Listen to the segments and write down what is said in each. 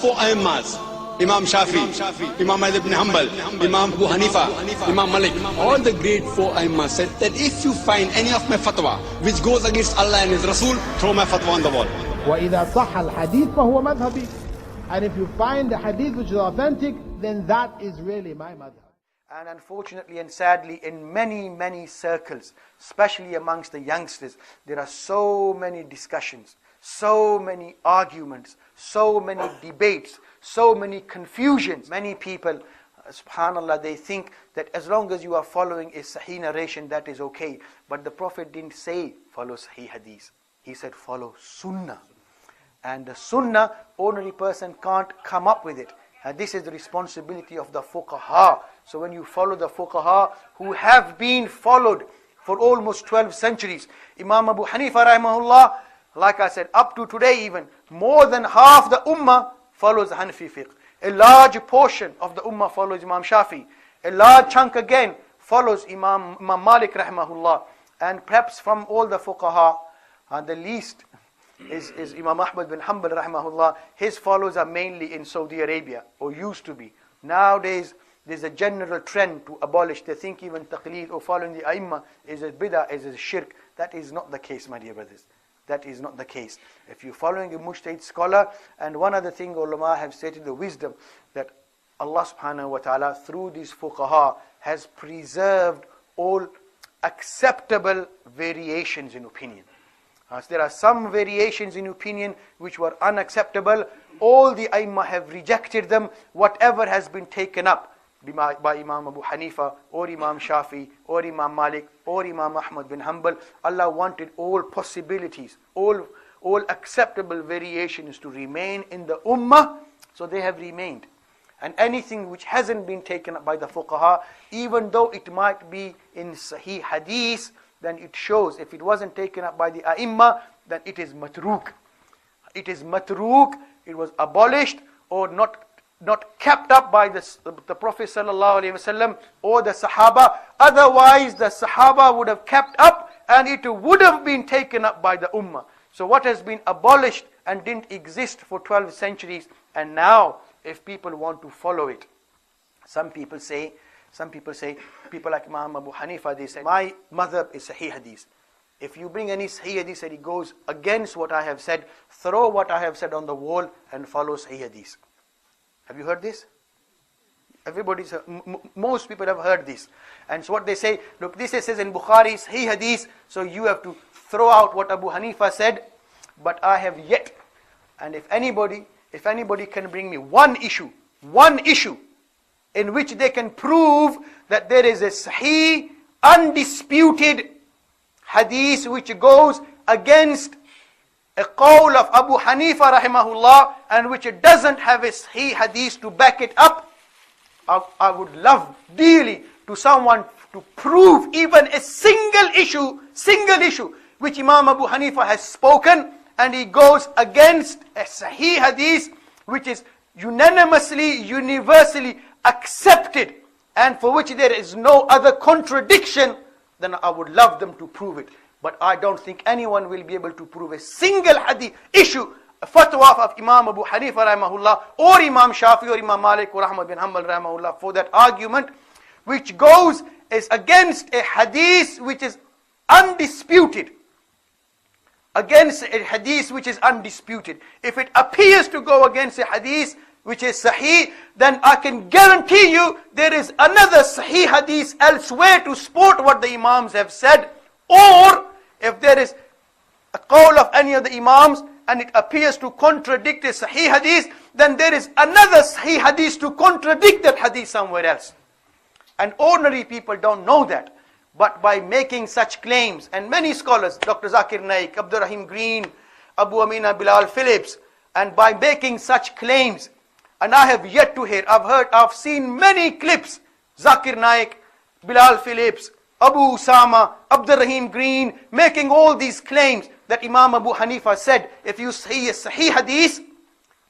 four Aimmas, Imam Shafi, Imam Ahmad ibn Hanbal, Imam Abu Hanifa, Imam Malik, all the great four Aimmas said that if you find any of my fatwa which goes against Allah and His Rasul, throw my fatwa on the wall. وَإِذَا صَحَّ الْحَدِيث فَهُوَ مَذْهَبِي. And if you find a hadith which is authentic, then that is really my madhab. And unfortunately and sadly, in many circles, especially amongst the youngsters, there are so many discussions, so many arguments, so many debates, so many confusions. Many people, subhanallah, they think that as long as you are following a sahih narration, that is okay. But the Prophet didn't say follow sahih hadith. He said follow sunnah. And the sunnah, ordinary person can't come up with it. And this is the responsibility of the fuqaha. So when you follow the fuqaha who have been followed for almost 12 centuries, Imam Abu Hanifa rahimahullah, like I said, up to today even, more than half the ummah follows Hanafi fiqh. A large portion of the ummah follows Imam Shafi. A large chunk again follows Imam Malik rahimahullah. And perhaps from all the fuqaha, the least is Imam Ahmad bin Hanbal rahimahullah. His followers are mainly in Saudi Arabia, or used to be. Nowadays, there's a general trend to abolish. They think even taqleed or following the ai is a bid'ah, is a shirk. That is not the case, my dear brothers. That is not the case. If you're following a mujtahid scholar, and one other thing ulama have stated, the wisdom that Allah subhanahu wa ta'ala through these fuqaha has preserved all acceptable variations in opinion. So there are some variations in opinion which were unacceptable. All the Aimma have rejected them. Whatever has been taken up by Imam Abu Hanifa or Imam Shafi or Imam Malik or Imam Ahmad bin Hanbal, Allah wanted all possibilities, all acceptable variations to remain in the ummah, so they have remained. And anything which hasn't been taken up by the fuqaha, even though it might be in Sahih Hadith, then it shows, if it wasn't taken up by the A'imma, then it is matruk. It is matruk, it was abolished or not kept up by the Prophet ﷺ or the Sahaba. Otherwise, the Sahaba would have kept up and it would have been taken up by the Ummah. So what has been abolished and didn't exist for 12 centuries, and now if people want to follow it, some people people like Imam Abu Hanifa, they say, my madhab is Sahih Hadith. If you bring any Sahih Hadith that it goes against what I have said, throw what I have said on the wall and follow Sahih Hadith. Have you heard this? Most people have heard this. And so what they say, look, this says in Bukhari, Sahih Hadith, so you have to throw out what Abu Hanifa said, but I have yet. And if anybody can bring me one issue in which they can prove that there is a sahih, undisputed hadith which goes against a qawl of Abu Hanifa rahimahullah, and which it doesn't have a sahih hadith to back it up, I would love dearly to someone to prove even a single issue which Imam Abu Hanifa has spoken, and he goes against a sahih hadith which is unanimously, universally accepted, and for which there is no other contradiction, then I would love them to prove it. But I don't think anyone will be able to prove a single hadith issue, a fatwa of Imam Abu Hanifa rahimahullah, or Imam Shafi, or Imam Malik, or Ahmad bin Hanbal rahimahullah, for that argument, which goes is against a hadith which is undisputed. Against a hadith which is undisputed. If it appears to go against a hadith which is sahih, then I can guarantee you there is another sahih hadith elsewhere to support what the imams have said. Or if there is a qawl of any of the imams and it appears to contradict a sahih hadith, then there is another sahih hadith to contradict that hadith somewhere else. And ordinary people don't know that. But by making such claims, and many scholars, Dr. Zakir Naik, Abdul Rahim Green, Abu Amina Bilal Phillips, and by making such claims, and I have yet to hear, I've seen many clips, Zakir Naik, Bilal Phillips, Abu Usama, Abdul Rahim Green, making all these claims that Imam Abu Hanifa said, if you see a sahih hadith,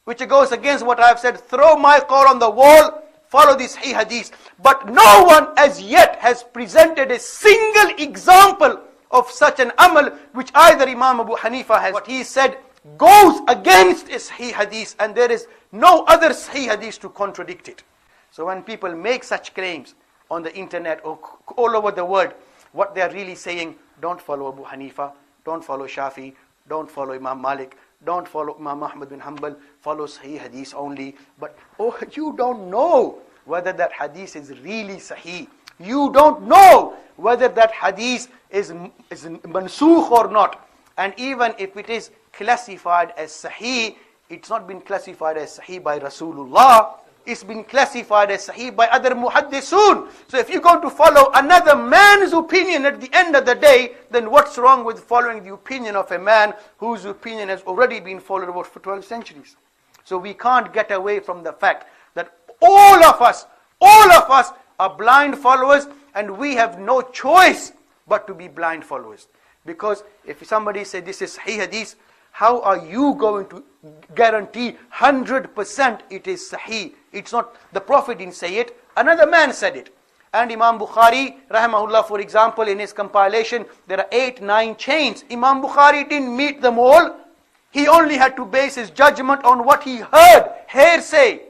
which goes against what I have said, throw my qawl on the wall, follow this sahih hadith. But no one as yet has presented a single example of such an amal which either Imam Abu Hanifa has, what he said goes against a sahih hadith, and there is no other Sahih hadith to contradict it. So when people make such claims on the internet or all over the world, what they are really saying, don't follow Abu Hanifa, don't follow Shafi, don't follow Imam Malik, don't follow Imam Ahmad bin Hanbal, follow Sahih hadith only. But oh, you don't know whether that hadith is really Sahih. You don't know whether that hadith is mansukh or not. And even if it is classified as Sahih, it's not been classified as Sahih by Rasulullah. It's been classified as Sahih by other muhaddisun. So if you're going to follow another man's opinion at the end of the day, then what's wrong with following the opinion of a man whose opinion has already been followed for 12 centuries? So we can't get away from the fact that all of us are blind followers, and we have no choice but to be blind followers. Because if somebody says this is Sahih hadith, how are you going to guarantee 100% it is Sahih? It's not, the Prophet didn't say it, another man said it. And Imam Bukhari, rahimahullah, for example, in his compilation, there are 8-9 chains. Imam Bukhari didn't meet them all. He only had to base his judgment on what he heard, hearsay.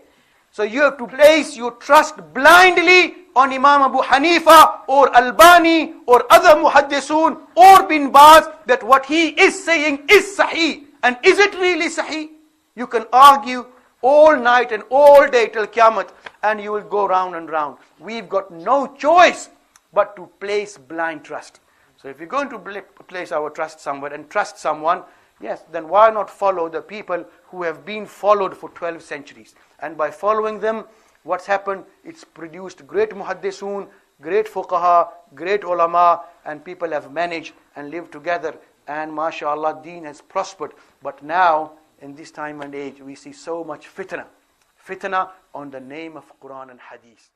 So you have to place your trust blindly on Imam Abu Hanifa or Albani or other muhaddisun or bin Baz, that what he is saying is Sahih. And is it really Sahih? You can argue all night and all day till Qiyamah, and you will go round and round. We've got no choice but to place blind trust. So if you're going to place our trust somewhere and trust someone, yes, then why not follow the people who have been followed for 12 centuries? And by following them, what's happened? It's produced great muhaddisun, great fuqaha, great ulama, and people have managed and lived together. And mashallah, deen has prospered. But now, in this time and age, we see so much fitna on the name of Quran and Hadith.